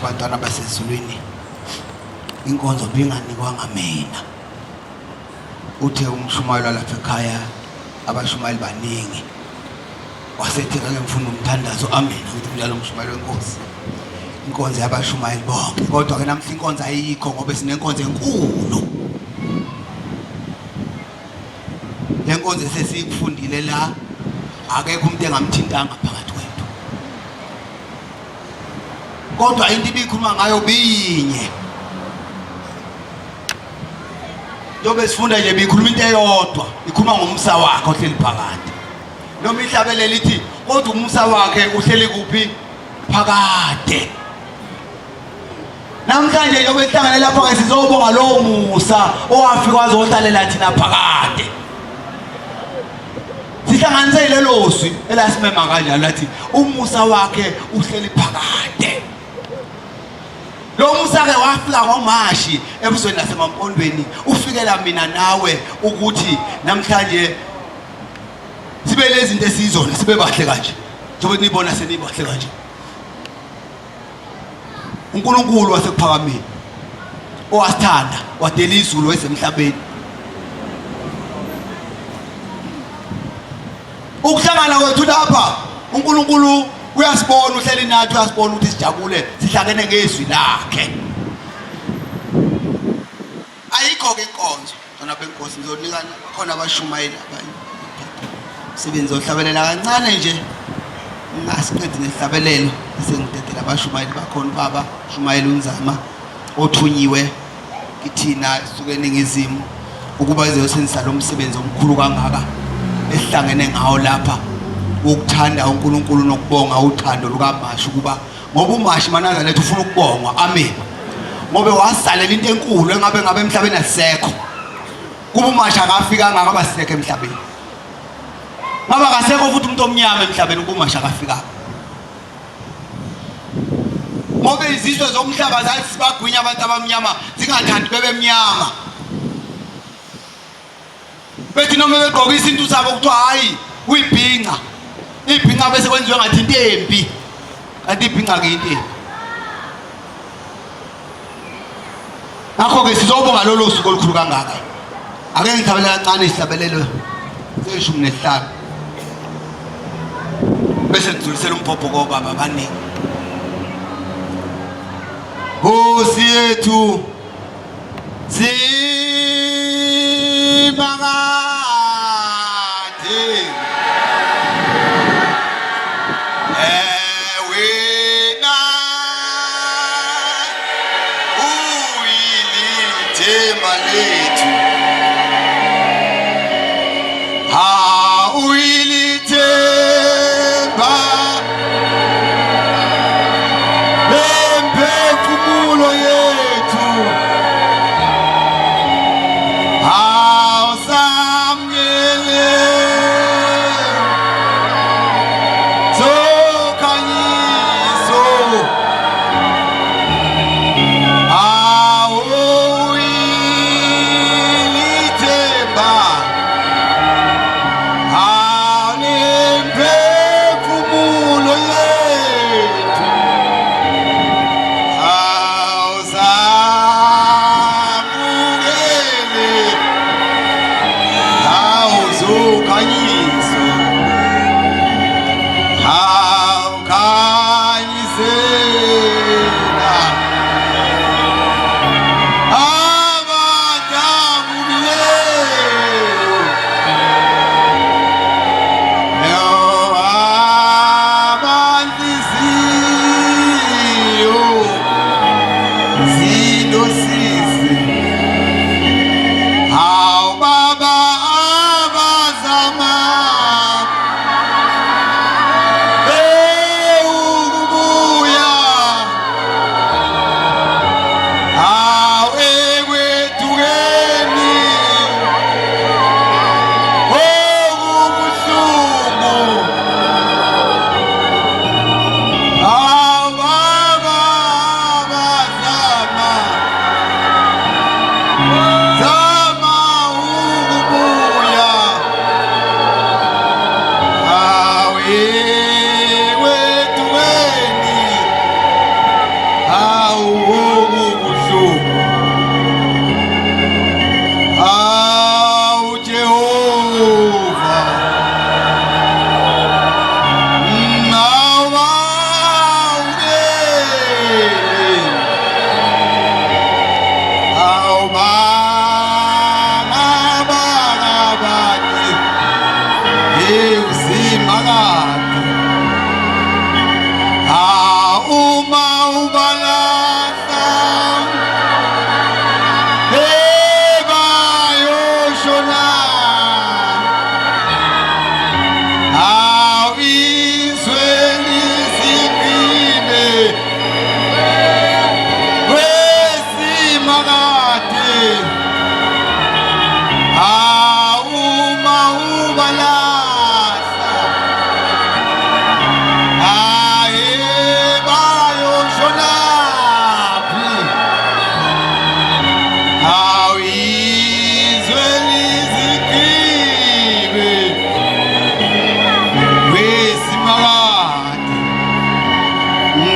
abantwana basezulwini inkonzo binganikwanga mina uthe umshumayeli lapha ekhaya abashumayeli baningi wasethi ke ngifuna umthandazo amen ukuthi njalo umshumayeli wenkosi inkonzo yabashumayeli bonke kodwa ke namhla inkonzo ayikho ngoba sinenkonzo enkulu lenkonzo sesiyifundile la akekho umuntu engamthintanga phakathi kwethu kodwa into ibikhuluma ngayo binye Yobe sifunda nje bikhuluma into eyodwa ikhuluma ngomsa wakhe ohleli phakathi noma ihlabele lithi kodwa umsa wakhe uhleli kuphi phakade namhlanje yobe sihlangane lapha ke sizobonga lo musa owafika wazohlalela thina phakade sihlanganise lelo zwi elasimema kanjalo lathi umusa wakhe uhleli phakade lo musa ke wafika ngomashi ebusweni nasemampondweni ufikela mina nawe ukuthi namhlanje sibe lezinto esizona sibe bahle kanje njengoba nibona senibahle kanje uNkulunkulu wasekuphakameni owasithanda wadela izulu wesemhlabeni ukuhlangana kwethu lapha uNkulunkulu uyasibona uhleli nathi uyasibona ukuthi sijabule sihlangene ngezwi lakhe ayikho ke inkonzo bona benkosi ngizonika khona abashumayeli abanye sebenza ohlabelela kancane nje ngasiqedi nehlabelelo sengidedela abashumayeli bakhona baba Shumayeli unzama othunyiwe kithina suke Ningizimu ukuba izosenzisa lo msebenzi omkhulu kangaka esihlangene ngawo lapha ukuthanda uNkulunkulu nokubonga uThando lukaMashi kuba ngoba uMashi manaza lethu ufuna ukubongwa amen ngobe wasalela into enkulu engabe emhlabeni asisekho kuba uMashi akafika ngakaba sisekho emhlabeni ngaba kasekho futhi umuntu omnyama emhlabeni kuba uMashi akafika ngoba izizwe zomhlaba zasibagwinya abantu abamnyama zingathandi bebemnyama bethi noma begqoka izinto zabo kuthiwa hayi uyibhinqa ibhinqa bese kwenziwe ngathi into embi kanti ibhinqa ke into embi ngakho ke sizobonga lolo suku olukhulu kangaka ake ngithabela kancane isihlabelelo seshumi nesihlanu bese ngidlulisela umphopho kobaba abaningi Nkosi yethu sibakade wena uyilithemba lethu uyilithemba lempefumulo yethu awusamnyele zokhanyiso awuyilithemba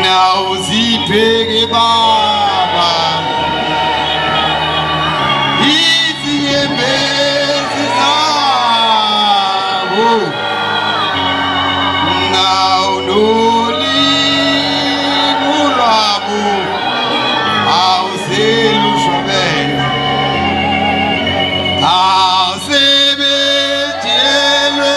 nawuzibheke baba izinyembezi zabo nawunolimo lwabo awuselushwabene awusebejelwe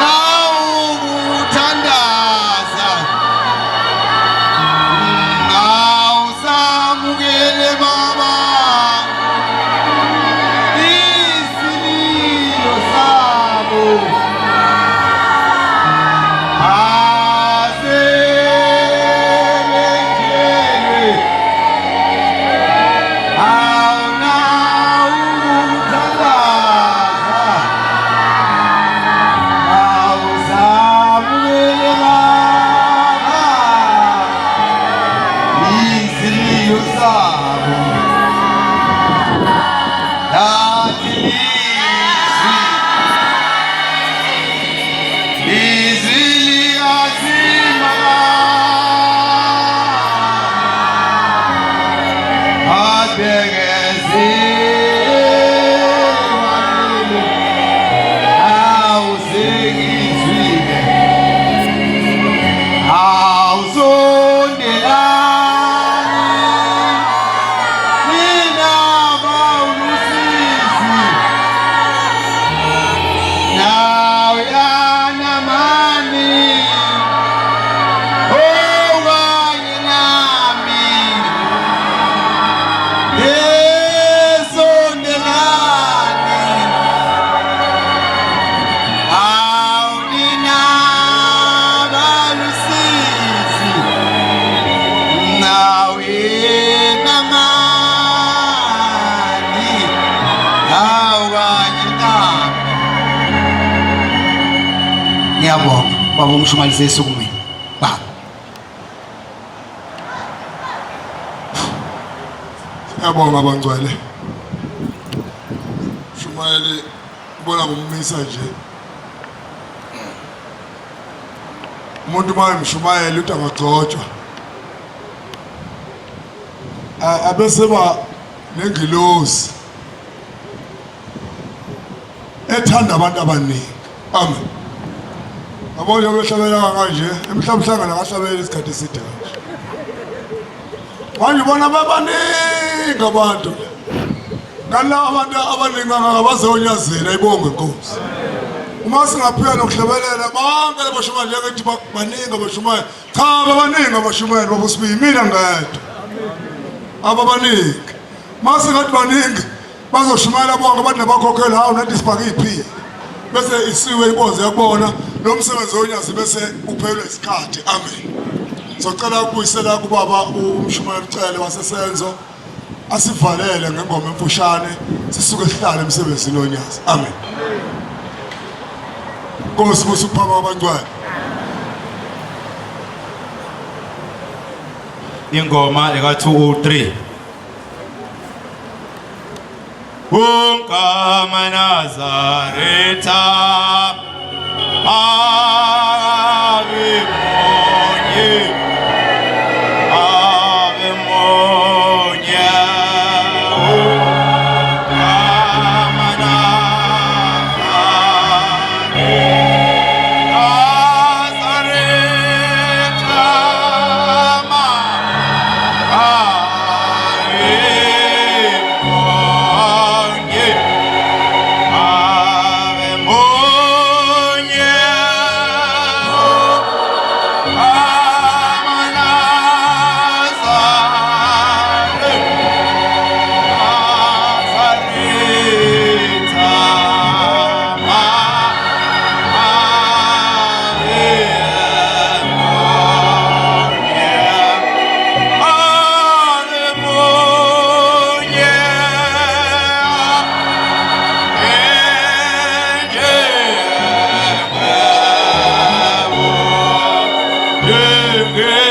nawukuthandaza awusamukele baba isililo sabo asebejelwe ngiyabonga baba umshumayeli esukumeni baba ngiyabonga bangcwele Shumayeli ubona ngumisa nje umuntu mayemshumayeli uthi angagcotshwa abese ba nengilosi ethanda abantu abaningi amen abona behlabela kanje emhlabhlangana kahlabela isikhathi eside kanje manje bona babaningi abantu ngala abantu abaningi abazonyazela ibonge inkosi uma singaphika nokuhlabelela bonke labashumayeli ngithi baningi abashumayeli cha babaningi abashumayeli babusibili mina ngedwa ababaningi mase ngathi baningi bazoshumayela bonke abantu nabakhokhela hawo nathi sibhaka iphini bese isiwe inkonzo yakubona lo msebenzi onyazi bese uphelwe isikhathi amen socela ukubuyisela kubaba umshumayeli ucele wasesenzo asivalele ngengoma emfushane sisuke sihlale emsebenzini onyazi amen Nkosi kusuphama abangcwele ingoma eka 203 Ungama Nazareta Ave Monye Ave Monye Ungama Nazareta Yeah.